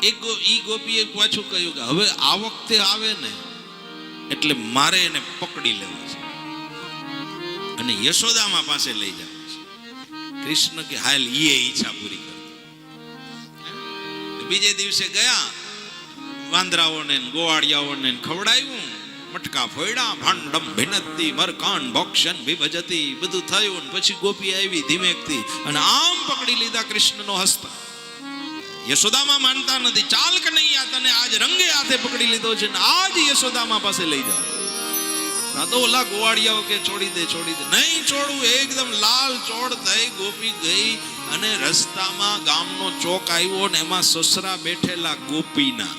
ઈ ગોપીએ પાછું કહ્યું કે હવે આ વખતે આવે ને એટલે મારે એને પકડી લેવો છે અને યશોદામાં પાસે લઈ જવું છે. કૃષ્ણ કે હાલ એ ઈચ્છા પૂરી કરી. બીજે દિવસે ગયા, વાંદરાઓને ગોવાળિયાઓને ખવડાવ્યું, મટકા ફોડ્યા, ભાંડમ ભિનતી મરકાન ભોક્ષન વિભજતી, બધું થયું. પછી ગોપી આવી ધીમેકથી અને આમ પકડી લીધા કૃષ્ણનો હસ્ત. યશોદામાં માનતા નથી, ચાલ કે નહીં આ તને આજ રંગે હાથે પકડી લીધો છે ને આજ યશોદામાં પાસે લઈ જાઓ. ના તો ઓલા ગોવાળિયાઓ કે છોડી દે છોડી દે, નહીં છોડું. એકદમ લાલ ચોળ થઈ ગોપી ગઈ અને રસ્તામાં ગામનો ચોક આવ્યો ને એમાં સસરા બેઠેલા ગોપીના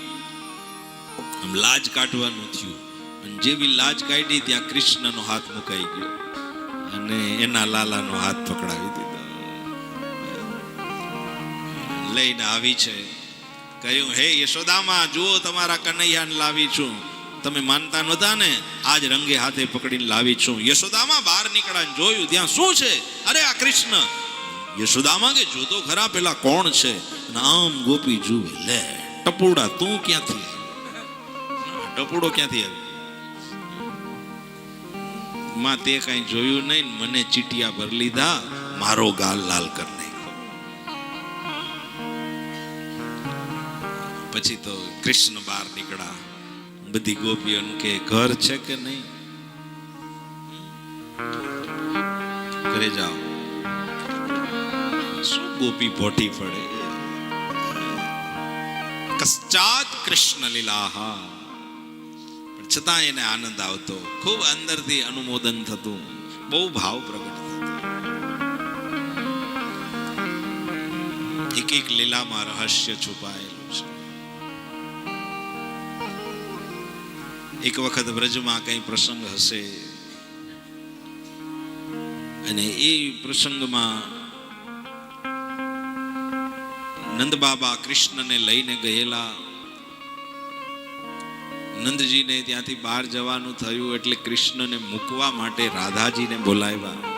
આમ લાજ કાઢવાનું થયું. અને જેવી લાજ કાઢી ત્યાં કૃષ્ણનો હાથ મુકાઈ ગયો અને એના લાલાનો હાથ પકડાવી દીધો. લઈને આવી છે, કહ્યું હે યશોદામાં, જુઓ તમારા કનૈયાને લાવી છું. તમે માનતા નહોતા ને, આજ રંગે હાથે પકડીને લાવી છું. યશોદામાં બહાર નીકળ્યા, જોયું ત્યાં શું છે? અરે આ કૃષ્ણ. યશોદામાં કે જોતો ખરા પેલા કોણ છે? આમ ગોપી જુએ, લે ટપુડા તું ક્યાંથી? ટપુડો ક્યાંથી આવ્યો? માં તે કઈ જોયું નહીં, મને ચીટિયા ભર લીધા, મારો ગાલ લાલ કર નાખ્યો. પછી તો કૃષ્ણ બહાર નીકળ્યા. બધી ગોપીઓને કે ઘર છે કે નહીં? ઘરે જાઓ. શું ગોપી પોટી પડે? કશ્ચાત કૃષ્ણ લીલાહા. પણ છતાં એને આનંદ આવતો, ખૂબ અંદરથી અનુમોદન થતું, બહુ ભાવ પ્રગટ થતો. એક એક લીલામાં રહસ્ય છુપાયેલું છે. એક વખત બ્રજમાં કઈ પ્રસંગ હશે અને એ પ્રસંગમાં નંદ બાબા કૃષ્ણને લઈને ગયેલા. નંદજીને ત્યાંથી બહાર જવાનું થયું એટલે કૃષ્ણને મૂકવા માટે રાધાજીને બોલાવ્યા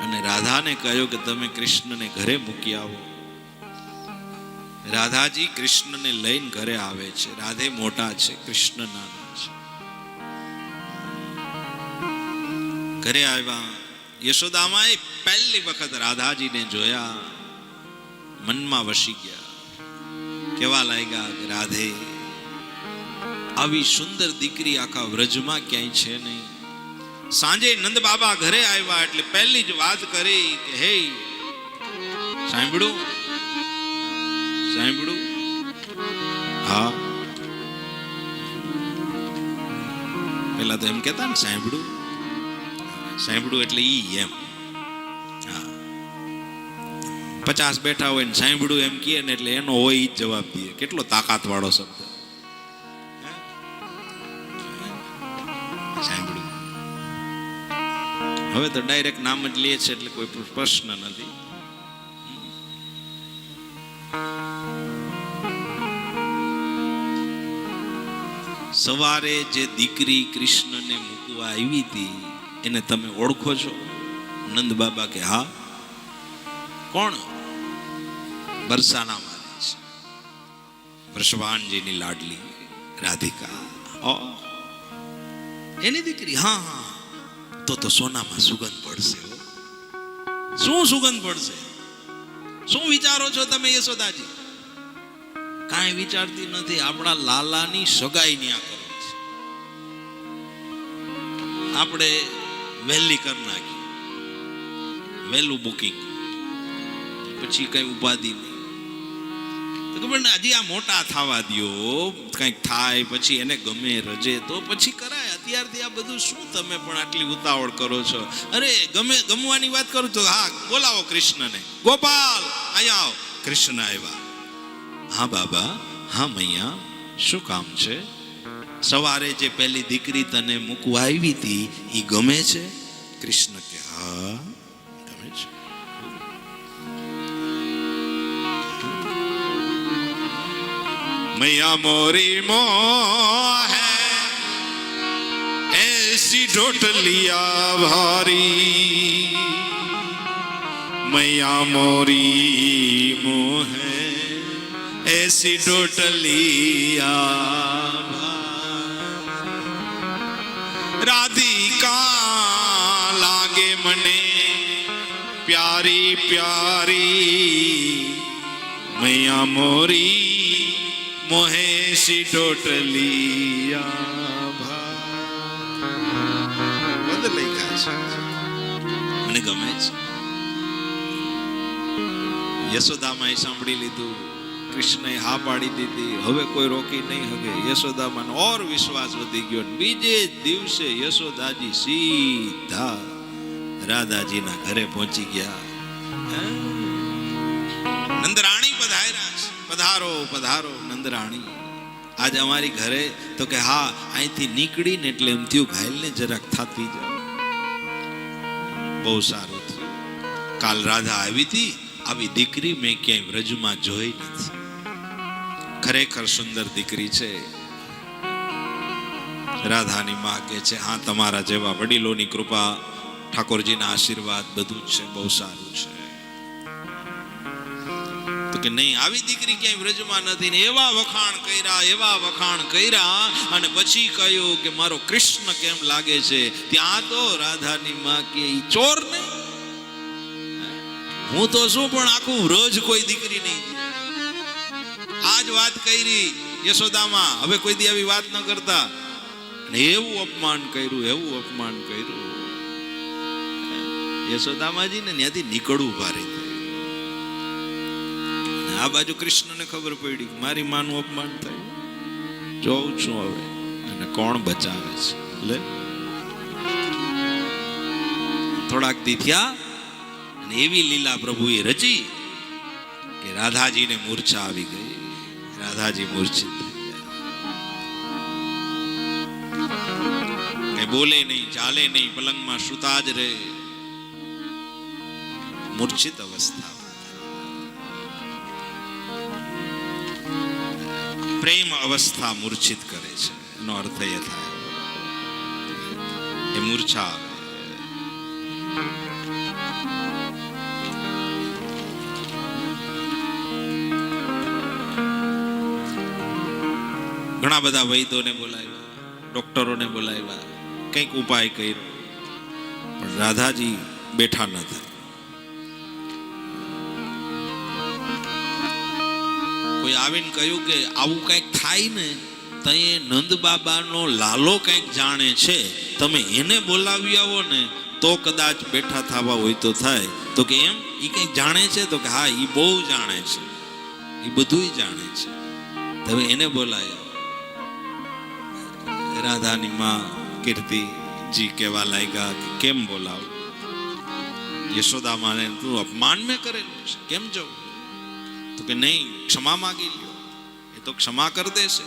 અને રાધાને કહ્યું કે તમે કૃષ્ણને ઘરે મૂકી આવો. રાધાજી કૃષ્ણને લઈને ઘરે આવે છે. રાધે મોટા છે, કૃષ્ણ નાના છે. ઘરે આવ્યા. યશોદામાએ પહેલી વખત રાધાજીને જોયા, મનમાં વસી ગયા. કેવા લાગ્યા કે રાધે, આવી સુંદર દીકરી આખા વ્રજમાં ક્યાંય છે નહીં. સાંજે નંદ બાબા ઘરે આવ્યા એટલે પહેલી જ વાત કરી કે હે, સાંભળ્યું? સાંભળ્યું? હા. પેલા તો એમ કેતા ને સાંભળ્યું. સાંભળ્યું એટલે ઈ એમ. હા, 50 બેઠા હોય ને સાંભળ્યું એમ કહે ને એટલે એનો હોય ઈ જ જવાબ દે. કેટલો તાકાત વાળો શબ્દ. સાંભળ્યું. હવે તો ડાયરેક્ટ નામ જ લે છે એટલે કોઈ પ્રશ્ન નથી. સવારે જે દીકરી કૃષ્ણને મૂકવા આવી હતી એને તમે ઓળખો છો? નંદ બાબા કે હા. કોણ? બરસાના મારી છે, વૃષભાનજીની લાડલી રાધિકા. એની દીકરી? હા હા. તો સોનામાં સુગંધ પડશે. શું સુગંધ પડશે? શું વિચારો છો તમે યશોદાજી? કાંઈ વિચારતી નથી. આપણા લાલાની સગાઈ ન્યા કરવી છે. આપણે વહેલી કરી નાખી, વહેલું બુકિંગ, પછી કઈ ઉપાધિ નહીં. તો ખબર ને, હજી આ મોટા થવા દ્યો, કંઈક થાય પછી એને ગમે રજે તો પછી કરાય. અત્યારથી આ બધું શું તમે પણ આટલી ઉતાવળ કરો છો? અરે ગમવાની વાત કરું તો હા, બોલાવો કૃષ્ણને. ગોપાલ અહીંયા આવો. કૃષ્ણ આવ્યા. હા બાબા, હા મૈયા, શું કામ છે? સવારે જે પહેલી દીકરી તને મૂકવા આવી હતી એ ગમે છે? કૃષ્ણ કે હા ગમે છે. मैया मोरी मोह ऐसी ढोटलिया भारी, मैया मोरी मोह ऐसी टोटलिया राधिका लागे मने प्यारी प्यारी मैया मोरी मोहेशी टोटलिया મને ગમે છે. યશોદામાએ સાંભળી લીધું, કૃષ્ણએ હા પાડી દીધી, હવે કોઈ રોકી નહીં શકે. યશોદામાનો ઓર વિશ્વાસ વધી ગયો. બીજે દિવસે યશોદાજી સીધા રાધાજીના ઘરે પહોંચી ગયા. નંદરાણી પધાર્યા છે. પધારો પધારો નંદરાણી, આજ અમારી ઘરે. તો કે હા, અહીંથી નીકળીને એટલે એમ થયું ઘાયલને જરાક થાતી જાવ. બહુ સારું થયું. કાલ રાધા આવી હતી, આવી દીકરી મેં ક્યાંય વ્રજમાં જોઈ નથી. ખરેખર સુંદર દીકરી છે. રાધાની માં કહે છે, હા, તમારા જેવા વડીલોની કૃપા, ઠાકોરજીના આશીર્વાદ બધું જ છે, બહુ સારું છે. તો કે નહીં, આવી દીકરી ક્યાંય વ્રજમાં નથી. ને એવા વખાણ કર્યા, એવા વખાણ કર્યા. અને પછી કહ્યું કે મારો કૃષ્ણ કેમ લાગે છે. ત્યાં તો રાધાની માં કે ઈ ચોર નહીં, હું તો શું પણ આખું વ્રજ કોઈ દીકરી નહીં. આજ વાત કરી યશોદામાં, હવે કોઈ દી આવી વાત ન કરતા. એવું અપમાન કર્યું, એવું અપમાન કર્યું. યશોદામાજી ને ત્યાંથી નીકળવું ભારે. આ બાજુ કૃષ્ણને ખબર પડી કે મારી માનું અપમાન થયું. જોઉં છું હવે અને કોણ બચાવે છે. લે, થોડાક દી થયા અને એવી લીલા પ્રભુએ રચી કે રાધાજીને મૂર્છા આવી ગઈ. રાધાજી મૂર્છિત થઈ ગયા. કઈ બોલે નહીં, ચાલે નહીં, પલંગમાં સુતા જ રહે. મૂર્છિત અવસ્થા. પ્રેમ અવસ્થા મૂર્છિત કરે છે. એનો અર્થ એ થાય એ મૂર્છા. ઘણા બધા વૈદ્યોને બોલાવ્યા, ડોક્ટરોને બોલાવ્યા, કંઈક ઉપાય કર્યો, પણ રાધાજી બેઠા ન થાય. કોઈ આવીને કહ્યું કે આવું કંઈક થાય ને તો એ નંદ બાબાનો લાલો કંઈક જાણે છે, તમે એને બોલાવી આવો ને તો કદાચ બેઠા થવા હોય તો થાય. તો કે એમ, એ કંઈક જાણે છે? તો કે હા, એ બહુ જાણે છે, એ બધું જાણે છે, તમે એને બોલાવી આવો. રાધાની માં કીર્તિજી કહેવા લાગ્યા કે કેમ બોલાવ? યશોદા માને તું અપમાન મેં કરેલું છે, કેમ જવું? તો કે નહીં, ક્ષમા માગી લ્યો, એ તો ક્ષમા કરી દેશે.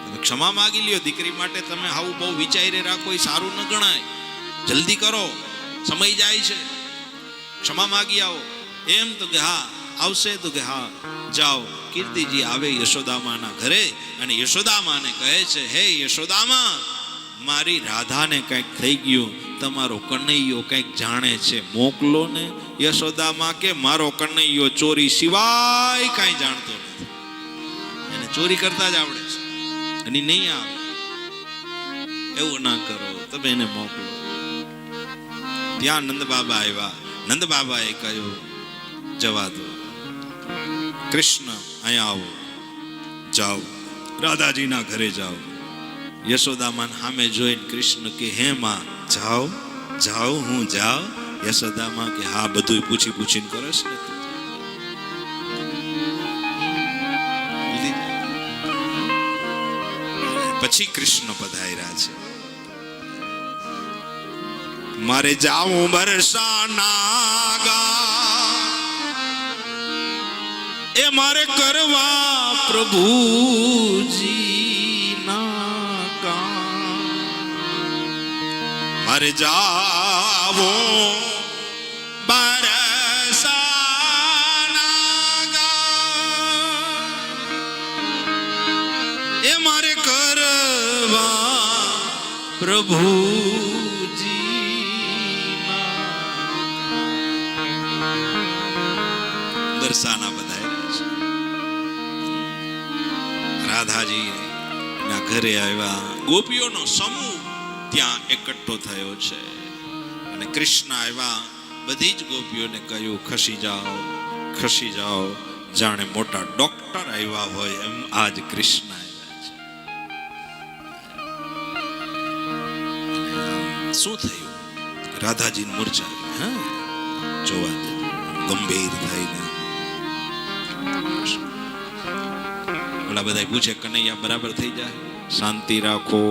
તમે ક્ષમા માગી લ્યો. દીકરી માટે તમે આવું બહુ વિચારી રાખો એ સારું ન ગણાય. જલ્દી કરો, સમય જાય છે, ક્ષમા માગી આવો. એમ? તો કે હા આવશે. તો કે હા જાઓ. કીર્તિજી આવે યશોદામાના ઘરે અને યશોદામાને કહે છે, હે યશોદામા, મારી રાધાને કંઈક થઈ ગયું, તમારો કનૈયો કંઈક જાણે છે, મોકલો ને. યશોદામાં કે મારો કનૈયો ચોરી સિવાય કાંઈ જાણતો નથી, એને ચોરી કરતા જ આવડે છે અને નહીં આવે. એવું ના કરો, તમે એને મોકલો. ત્યાં નંદ બાબા આવ્યા. નંદ બાબાએ કહ્યું, જવા દો, કૃષ્ણ અહીંયા આવો, જાઓ, રાધાજીના ઘરે જાઓ. યશોદામાન સામે જોઈને કૃષ્ણ કે હે માં, જાઓ જાઓ, હું જાઓ? યશોદામાં કે હા, બધું પૂછી પૂછીને કરસ ને. પછી કૃષ્ણ પધાર્યા છે. મારે જાવું બરસાના ગા, એ મારે કરવા પ્રભુજી ના કામ. મારે જાવો બરસાના ગા, એ મારે કરવા પ્રભુજી ના. બરસાના બધાય રાધાજી ના ઘરે આવ્યા. ગોપીઓનો સમૂહ ત્યાં એકઠો થયો છે અને કૃષ્ણ આવ્યા. બધી જ ગોપીઓને કહ્યું, ખસી જાઓ, ખસી જાઓ. જાણે મોટા ડોક્ટર આવ્યા હોય એમ આજ કૃષ્ણ આવ્યા છે. શું થયું? રાધાજી મૂર્છા જોવા દે, ગંભીર થઈને ઓલા બધા પૂછે, કનૈયા બરાબર થઈ જાય, શાંતિ રાખો.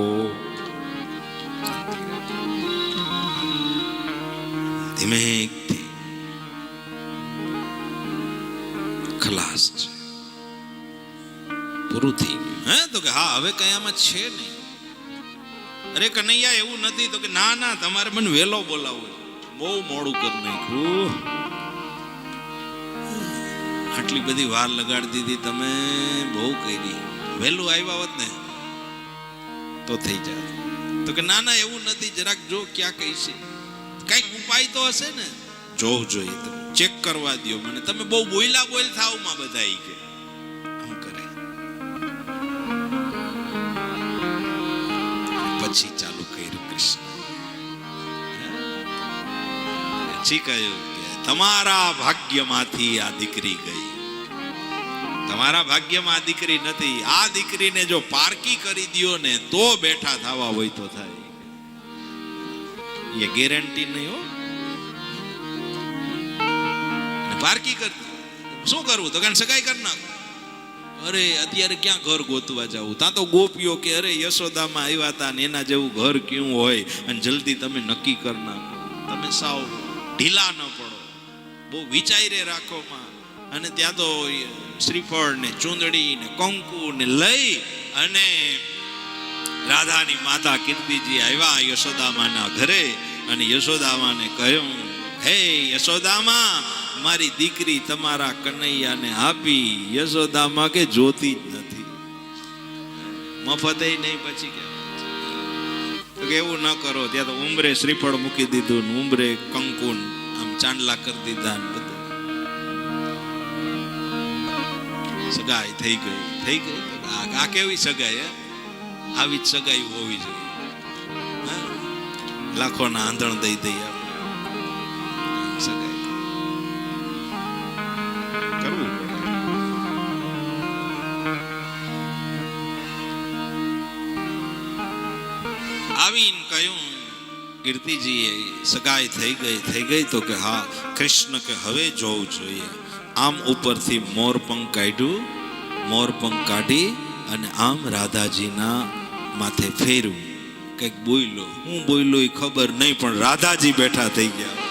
ધીમેથી ખલાસ છે, પૂરું થઈ ગયું. તો કે હા, હવે કઈ આમાં છે નહીં. અરે કનૈયા એવું નથી. તો કે ના ના, તમારે મને વેલો બોલાવો, બહુ મોડું કરી નાખ્યું. આટલી બધી વાર લગાડી દીધી તમે, બહુ કરી. વહેલું આવ્યા હોત ને તો થઈ જાય. તો કે ના ના, એવું નથી, જરાક જો ક્યાં કઈ છે, કઈક ઉપાય તો હશે ને. જોવું જોઈએ, તમે ચેક કરવા દો મને. તમે બહુ બોયલા બોલ થાવ માં બધા કે આમ કરે. પછી ચાલુ કર્યું કૃષ્ણ. પછી કહ્યું કે તમારા ભાગ્યમાંથી આ દીકરી ગઈ. તમારા ભાગ્યમાં આ દીકરી નથી. આ દીકરીને જો પારકી કરી દો ને તો બેઠા થવા હોય તો થાય. એ ગેરંટી નહીં હો. પારકી કરતી શું કરવું? તો કારણ સગાઈ કરી નાખો. અરે અત્યારે ક્યાં ઘર ગોતવા જવું? ત્યાં તો ગોપીઓ કે અરે યશોદામાં આવ્યા હતા ને એના જેવું ઘર કેવું હોય, અને જલ્દી તમે નક્કી કરી નાખો. તમે સાવ ઢીલા ન પડો, બહુ વિચારે રાખો માં. અને ત્યાં તો શ્રીફળ ને ચૂંદડી ને કંકુ ને લઈ અને રાધાની માતા કીર્તિજી આવ્યા યશોદામાના ઘરે. અને યશોદામાને કહ્યું, હે યશોદામા, મારી દીકરી તમારા કનૈયાને આપી. યશોદામા કે જોતી જ નથી, મફતે નહીં. પછી કે એવું ન કરો. ત્યાં તો ઉંબરે શ્રીફળ મૂકી દીધું, ઉંબરે કંકુ આમ ચાંદલા કરી દીધા. સગાઈ થઈ ગઈ. થઈ ગઈ. આ કેવી સગાઈ? આવી જ સગાઈ હોવી જોઈએ. લાખોના આંધણ દઈ દઈએ સગાઈ કરવું પડે. આવીને કહ્યું કીર્તિજીએ, સગાઈ થઈ ગઈ. તો કે હા. કૃષ્ણ કે હવે જોવું જોઈએ. આમ ઉપરથી મોરપંખ કાઢ્યું, મોરપંખ કાઢી અને આમ રાધાજીના માથે ફેરવું. કઈક બોલ્યો, હું બોલ્યો એ ખબર નહીં, પણ રાધાજી બેઠા થઈ ગયા.